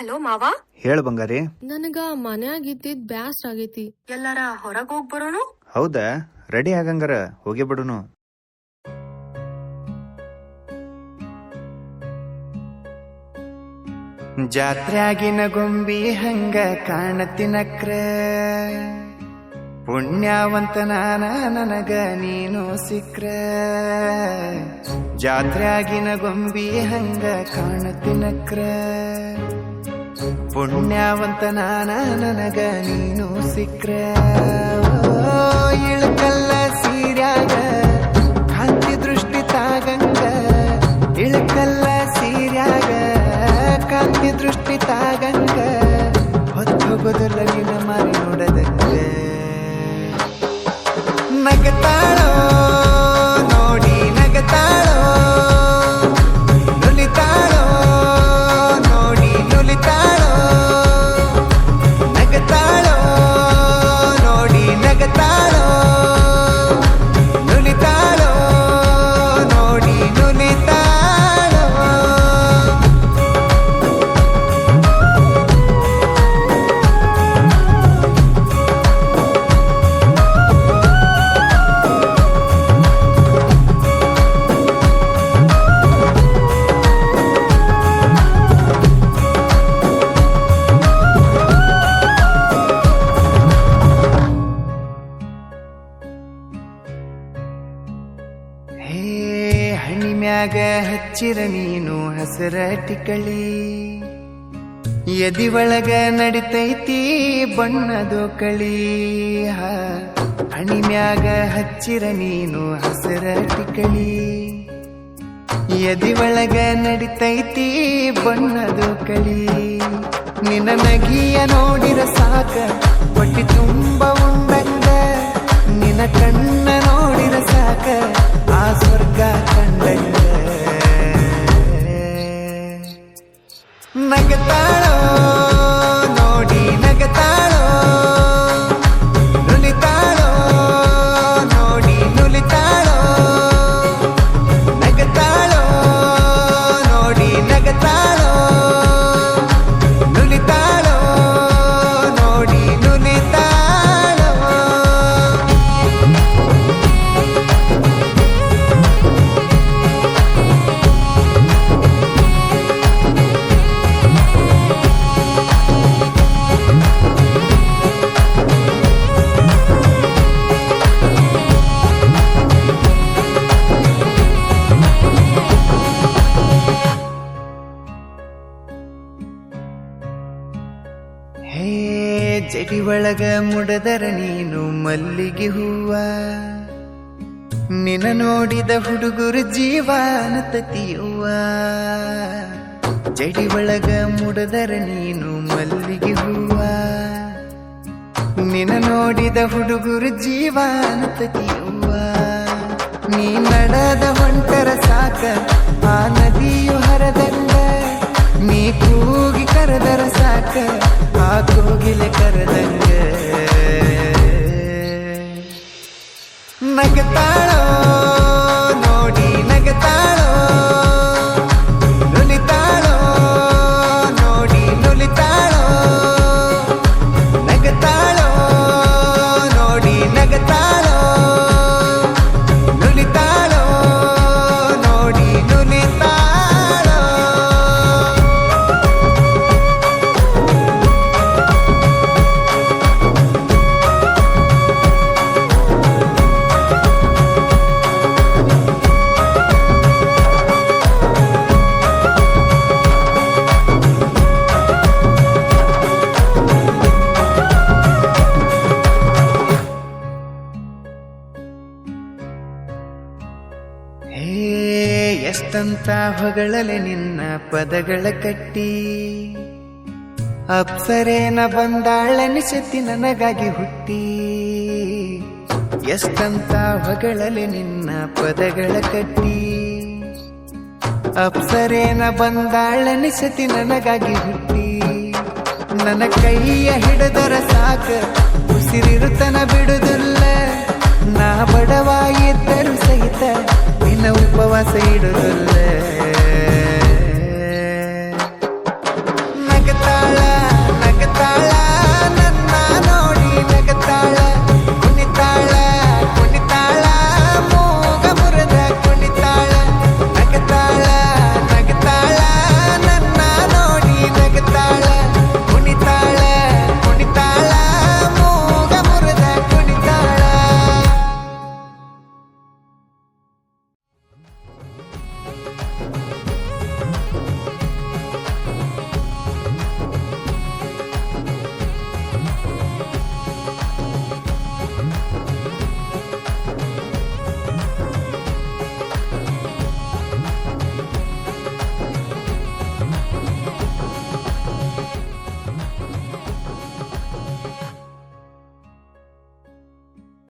Hello ಮಾವ. ಹೇಳ ಬಂಗಾರಿ. ನನಗ ಮನ್ಯಾಗ ಇದ್ದಿದ್ ಬ್ಯಾಸ್ರ ಆಗೈತಿ. ಎಲ್ಲಾರ ಹೊರಗ್ ಹೋಗ್ ಬರೋಣ. ಹೌದಾ, ರೆಡಿ ಆಗಂಗಾರ ಹೋಗಿ ಬಿಡುನು. ಜಾತ್ರ್ಯಾಗಿನ ಗೊಂಬಿ ಹಂಗ ಕಾಣತಿನಕ್ರ, ಪುಣ್ಯವಂತ ನಾನ ನನಗ ನೀನು ಸಿಕ್ರ. ಜಾತ್ರ್ಯಾಗಿನ ಗೊಂಬಿ ಹಂಗ ಕಾಣತಿನಕ್ರ, ಪುಣ್ಯವಂತ ನಾನ ನನಗ ನೀನು ಸಿಕ್ರ. ಇಳಕಲ್ಲ ಸೀರ್ಯಾಗ ಕಾಂತಿ ದೃಷ್ಟಿ ತಾಗಂಗ, ಇಳಕಲ್ಲ ಸೀರ್ಯಾಗ ಕಾಂತಿ ದೃಷ್ಟಿ ತಾಗಂಗ, ಹೊತ್ತು ಬದಲಿನ ಮಾರಿ ನೋಡದಂಗ. ನಗತಾಳೋ ನೋಡಿ ನಗತಾಳೋ, ನುಲಿತಾಳೋ ನೋಡಿ ನುಲಿತಾಳೋ, ನಗತಾಳೋ ನೋಡಿ ನಗತಾಳೋ, ನುಲಿತಾಳೋ ನೋಡಿ ನುಲಿತಾಳೋ. ಹಣಿಮ್ಯಾಗ ಹಚ್ಚಿರ ನೀನು ಹಸರ ಟಿಕಳಿ, ಎದಿ ಒಳಗ ನಡಿತೈತಿ ಬಣ್ಣದೋ ಕಳಿ. ಹಣಿಮ್ಯಾಗ ಹಚ್ಚಿರ ನೀನು ಹಸರ ಟಿಕಳಿ, ಎದಿ ಒಳಗ ನಡಿತೈತಿ ಬಣ್ಣದೋ ಕಳಿ. ನಿನ್ನ ನಗಿಯ ನೋಡಿರ ಸಾಕ ಹೊಟ್ಟಿ ತುಂಬ ಉಂಡಂಗ, ನಿನ್ನ ಕಣ್ಣ ನೋಡಿರ ಸಾಕ ಆ ಸ್ವರ್ಗ ಕಂಡಂಗ. ನಗತಾಳೋ ನೋಡಿ ನಗತಾಳೋ, ನುಲಿತಾಳೋ ನೋಡಿ ನುಲಿತಾಳೋ, ನಗತಾಳೋ ನೋಡಿ ನಗತಾಳೋ, ನುಲಿತಾಳೋ ನೋಡಿ ನುಲಿತಾಳೋ. ಹೇ ಜಡಿ ಒಳಗ ಮುಡದರ ನೀನು ಮಲ್ಲಿಗೆ ಹೂವ, ನಿನ್ನ ನೋಡಿದ ಹುಡುಗರು ಜೀವಾನತತಿಯುವ. ಜಡಿ ಒಳಗ ಮುಡದರ ನೀನು ಮಲ್ಲಿಗೆ ಹೂವ, ನಿನ್ನ ನೋಡಿದ ಹುಡುಗರು ಜೀವಾನತತಿಯುವ. ನೀ ನಡೆದ ಹೊಂಟರ ಸಾಕ ಆ ನದಿಯು ಹರದಂಗ, ನೀ ಕೂಗಿ ಕರೆದರ ಸಾಕ ಆ ಕೋಗಿಲೆ ಕರೆದಂಗ. ನಗತಾಳೋ ನೋಡಿ ನಗತಾಳೋ, ನುಲಿತಾಳೋ ನೋಡಿ ನುಲಿತಾಳೋ, ನಗತಾಳೋ ನೋಡಿ ನಗತಾಳೋ, ನುಲಿತಾಳೋ ನೋಡಿ ನುಲಿತಾಳೋ. ಹೇ ಎಷ್ಟಂತ ಹೊಗಳಲೆ ನಿನ್ನ ಪದಗಳ ಕಟ್ಟಿ, ಅಪ್ಸರೇನ ಬಂದಾಳನಿಸತಿ ನನಗಾಗಿ ಹುಟ್ಟಿ. ಎಷ್ಟಂತ ಹೊಗಳಲೆ ನಿನ್ನ ಪದಗಳ ಕಟ್ಟಿ, ಅಪ್ಸರೇನ ಬಂದಾಳನಿಸತಿ ನನಗಾಗಿ ಹುಟ್ಟಿ. ನನ್ನ ಕೈಯ ಹಿಡಿದರ ಸಾಕ ಉಸಿರಿರುತನ ಬಿಡುದಿಲ್ಲ, ನಾ ಬಡವಾಗಿದ್ದರು ಸಹಿತ ನಿನ್ನ ಉಪವಾಸ ಇಡುದಿಲ್ಲ.